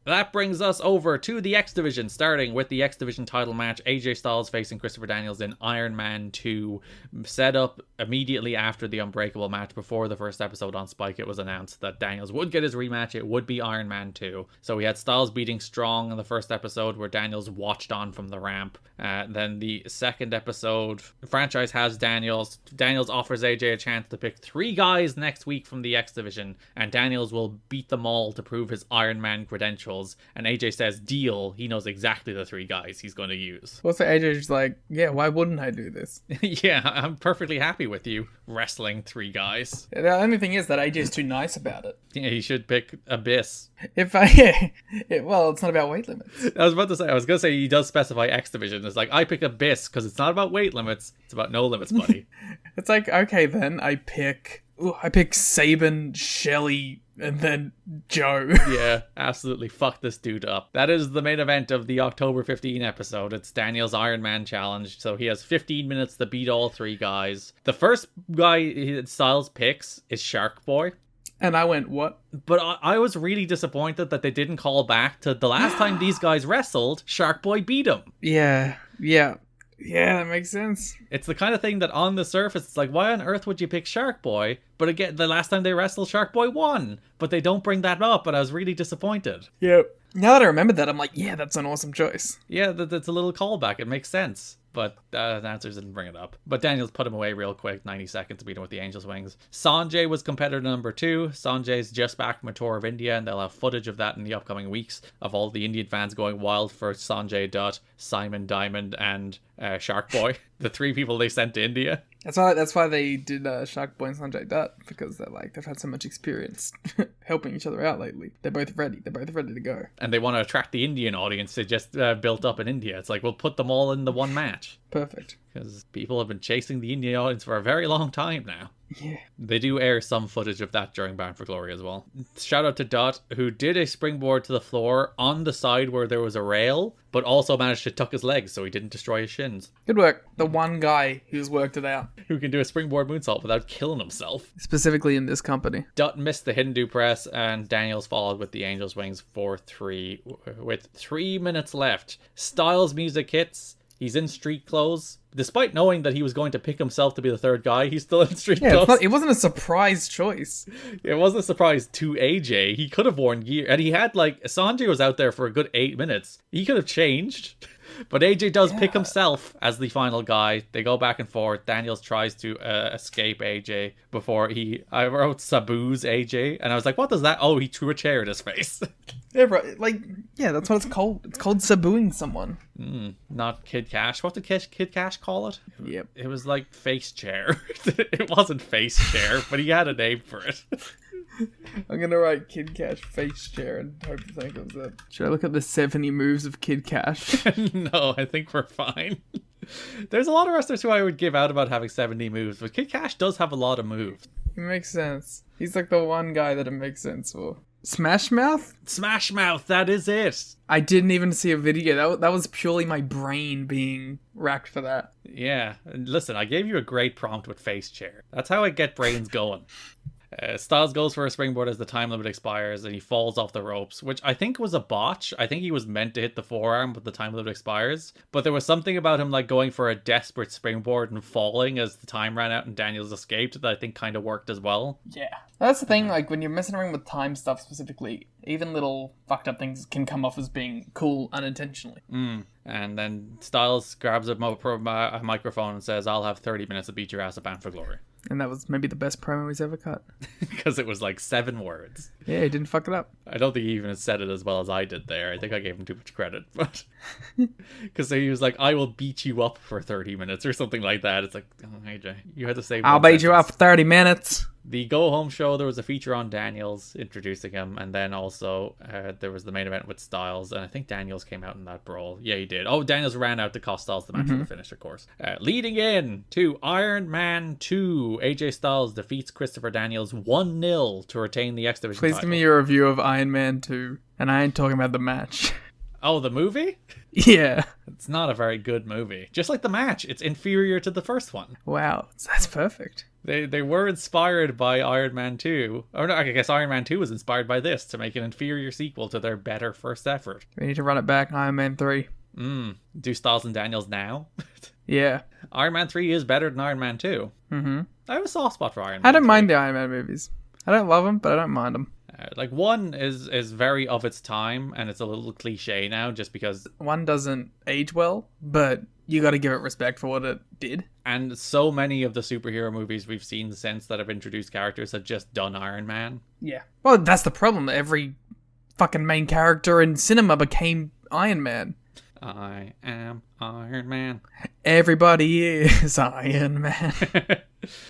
That brings us over to the X Division, starting with the X Division title match. AJ Styles facing Christopher Daniels in Iron Man 2, set up immediately after the Unbreakable match. Before the first episode on Spike, it was announced that Daniels would get his rematch. It would be Iron Man 2. So we had Styles beating Strong in the first episode, where Daniels watched on from the ramp. Then the second episode, the franchise has Daniels. Daniels offers AJ a chance to pick 3 guys next week from the X Division, and Daniels will beat them all to prove his Iron Man credentials. And AJ says, deal. He knows exactly the 3 guys he's going to use. Also, AJ's like, yeah, why wouldn't I do this? Yeah, I'm perfectly happy with you wrestling 3 guys. The only thing is that AJ's too nice about it. Yeah, he should pick Abyss. Well, it's not about weight limits. I was going to say he does specify X Division. It's like, I pick Abyss because it's not about weight limits. It's about no limits, buddy. It's like, okay, then I pick Sabin, Shelly, and then Joe. Yeah, absolutely fuck this dude up. That is the main event of the October 15 episode. It's Daniel's Iron Man challenge. So he has 15 minutes to beat all 3 guys. The first guy Styles picks is Shark Boy. And I went, what? But I was really disappointed that they didn't call back to the last time these guys wrestled, Shark Boy beat him. Yeah, that makes sense. It's the kind of thing that on the surface, it's like, why on earth would you pick Shark Boy? But again, the last time they wrestled, Shark Boy won. But they don't bring that up, and I was really disappointed. Yep. Now that I remember that, I'm like, yeah, that's an awesome choice. Yeah, that's a little callback. It makes sense. But the announcers didn't bring it up. But Daniels put him away real quick, 90 seconds to beat him with the Angel's Wings. Sanjay was competitor number 2. Sanjay's just back from a tour of India, and they'll have footage of that in the upcoming weeks of all the Indian fans going wild for Sanjay Dutt, Simon Diamond, and Shark Boy, the 3 people they sent to India. That's why they did Shark Boy and Sanjay Dutt, because they've had so much experience helping each other out lately. They're both ready to go. And they want to attract the Indian audience they just built up in India. It's like, we'll put them all in the one match. Perfect. Because people have been chasing the Indian audience for a very long time now. Yeah. They do air some footage of that during Bound for Glory as well. Shout out to Dot, who did a springboard to the floor on the side where there was a rail, but also managed to tuck his legs so he didn't destroy his shins. Good work. The one guy who's worked it out. Who can do a springboard moonsault without killing himself. Specifically in this company. Dot missed the Hindu press, and Daniels followed with the Angel's Wings 4-3 with 3 minutes left. Styles music hits. He's in street clothes. Despite knowing that he was going to pick himself to be the 3rd guy, he's still in street clothes. It wasn't a surprise choice. It wasn't a surprise to AJ. He could have worn gear. And he had, Sanjay was out there for a good 8 minutes. He could have changed. But AJ does pick himself as the final guy. They go back and forth. Daniels tries to escape AJ before I wrote Sabu's AJ. And I was like, what does that? Oh, he threw a chair at his face. Yeah, right. That's what it's called. It's called Sabuing someone. Not Kid Cash. What did Kid Cash call it? Yep. It was like face chair. It wasn't face chair, but he had a name for it. I'm going to write Kid Cash face chair and hope to think of that. Should I look at the 70 moves of Kid Cash? No, I think we're fine. There's a lot of wrestlers who I would give out about having 70 moves, but Kid Cash does have a lot of moves. It makes sense. He's like the one guy that it makes sense for. Smash Mouth? Smash Mouth, that is it. I didn't even see a video. That was purely my brain being racked for that. Yeah, and listen, I gave you a great prompt with face chair. That's how I get brains going. Styles goes for a springboard as the time limit expires, and he falls off the ropes, which I think was a botch. I think he was meant to hit the forearm, but the time limit expires. But there was something about him going for a desperate springboard and falling as the time ran out and Daniels escaped that I think kind of worked as well. Yeah. That's the thing, when you're messing around with time stuff specifically, even little fucked up things can come off as being cool unintentionally. And then Styles grabs a microphone and says, I'll have 30 minutes to beat your ass at Bound for Glory. And that was maybe the best promo he's ever cut. Because it was 7 words. Yeah, he didn't fuck it up. I don't think he even said it as well as I did there. I think I gave him too much credit. But because he was like, I will beat you up for 30 minutes or something like that. It's like, oh, AJ, you had to say I'll beat you up for 30 minutes. The Go Home show, there was a feature on Daniels introducing him, and then also there was the main event with Styles, and I think Daniels came out in that brawl. Yeah, he did. Oh, Daniels ran out to cost Styles the match for the finish, of course. Leading in to Iron Man 2, AJ Styles defeats Christopher Daniels 1-0 to retain the X Division Please title. give me your review of Iron Man 2, and I ain't talking about the match. Oh, the movie? Yeah. It's not a very good movie. Just like the match, it's inferior to the first one. Wow, that's perfect. They were inspired by Iron Man 2. Or no, I guess Iron Man 2 was inspired by this to make an inferior sequel to their better first effort. We need to run it back, Iron Man 3. Do Styles and Daniels now? Yeah. Iron Man 3 is better than Iron Man 2. Mm-hmm. I have a soft spot for Iron Man I don't 3. mind the Iron Man movies. I don't love them, but I don't mind them. Like, one is very of its time, and it's a little cliche now, just because... One doesn't age well, but you gotta give it respect for what it did. And so many of the superhero movies we've seen since that have introduced characters have just done Iron Man. Yeah. Well, that's the problem. Every fucking main character in cinema became Iron Man. I am Iron Man. Everybody is Iron Man.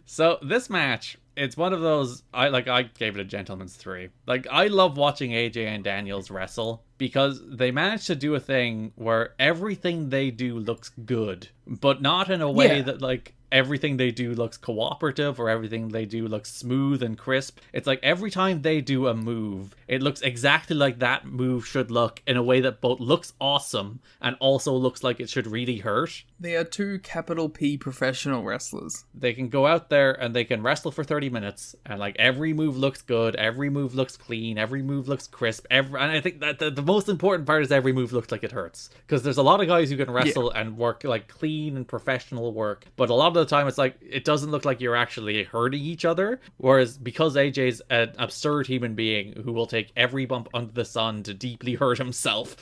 So this match, it's one of those, I gave it a gentleman's 3. Like, I love watching AJ and Daniels wrestle because they manage to do a thing where everything they do looks good, but not in a way that, like, everything they do looks cooperative or everything they do looks smooth and crisp. It's like every time they do a move, it looks exactly like that move should look, in a way that both looks awesome and also looks like it should really hurt. They are two capital P professional wrestlers. They can go out there and they can wrestle for 30 minutes and like every move looks good, every move looks clean, every move looks crisp, and I think that the most important part is every move looks like it hurts, because there's a lot of guys who can wrestle and work like clean and professional work, but a lot of the time it's like it doesn't look like you're actually hurting each other. Whereas because AJ's an absurd human being who will take every bump under the sun to deeply hurt himself,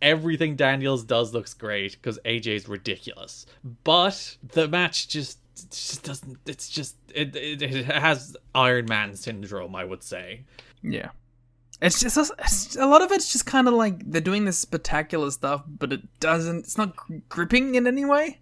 everything Daniels does looks great because AJ's ridiculous. But the match just doesn't. It's just it has Iron Man syndrome, I would say. Yeah. It's just a lot of it's just kind of like they're doing this spectacular stuff, but it's not gripping in any way.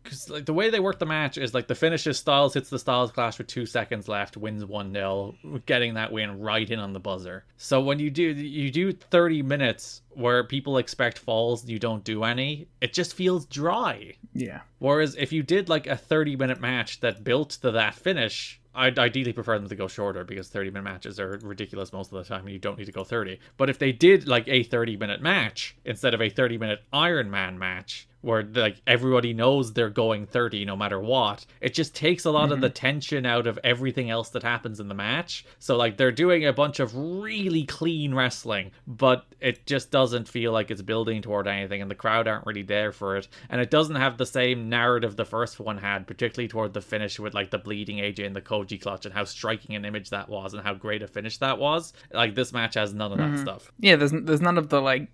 Because like the way they work the match is like the finish is Styles hits the Styles Clash with 2 seconds left, wins 1-0, getting that win right in on the buzzer. So when you do 30 minutes where people expect falls, you don't do any, it just feels dry. Yeah. Whereas if you did like a 30-minute match that built to that finish, I'd ideally prefer them to go shorter, because 30-minute matches are ridiculous most of the time and you don't need to go 30. But if they did like a 30-minute match instead of a 30-minute Iron Man match, where like everybody knows they're going 30 no matter what, it just takes a lot of the tension out of everything else that happens in the match. So like they're doing a bunch of really clean wrestling, but it just doesn't feel like it's building toward anything, and the crowd aren't really there for it, and it doesn't have the same narrative the first one had, particularly toward the finish with like the bleeding AJ and the Koji clutch and how striking an image that was and how great a finish that was. Like this match has none of that stuff. Yeah, there's none of the like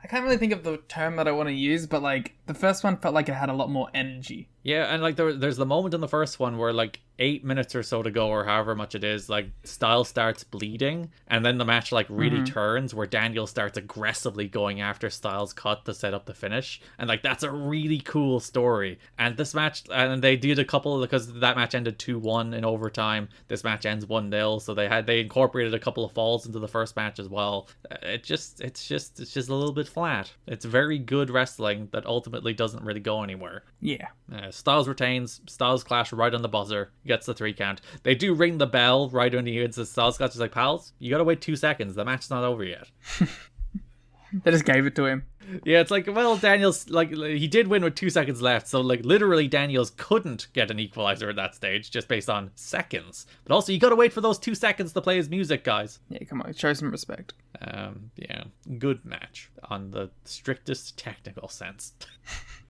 I can't really think of the term that I want to use, but like the first one felt like it had a lot more energy. Yeah, and like there's the moment in the first one where like 8 minutes or so to go, or however much it is, like Styles starts bleeding, and then the match like really turns where Daniel starts aggressively going after Styles' cut to set up the finish, and like that's a really cool story. And this match, and they did a couple, because that match ended 2-1 in overtime. This match ends 1-0, so they incorporated a couple of falls into the first match as well. It's just a little bit flat. It's very good wrestling that ultimately doesn't really go anywhere. Yeah. Styles retains, Styles Clash right on the buzzer, gets the 3 count. They do ring the bell right when he hits the Styles Clash. Is like, pals, you gotta wait 2 seconds. The match's not over yet. They just gave it to him. Yeah, it's like, well, Daniels, like, he did win with 2 seconds left, so, like, literally Daniels couldn't get an equalizer at that stage, just based on seconds. But also, you gotta wait for those 2 seconds to play his music, guys. Yeah, come on, show some respect. Yeah, good match, on the strictest technical sense.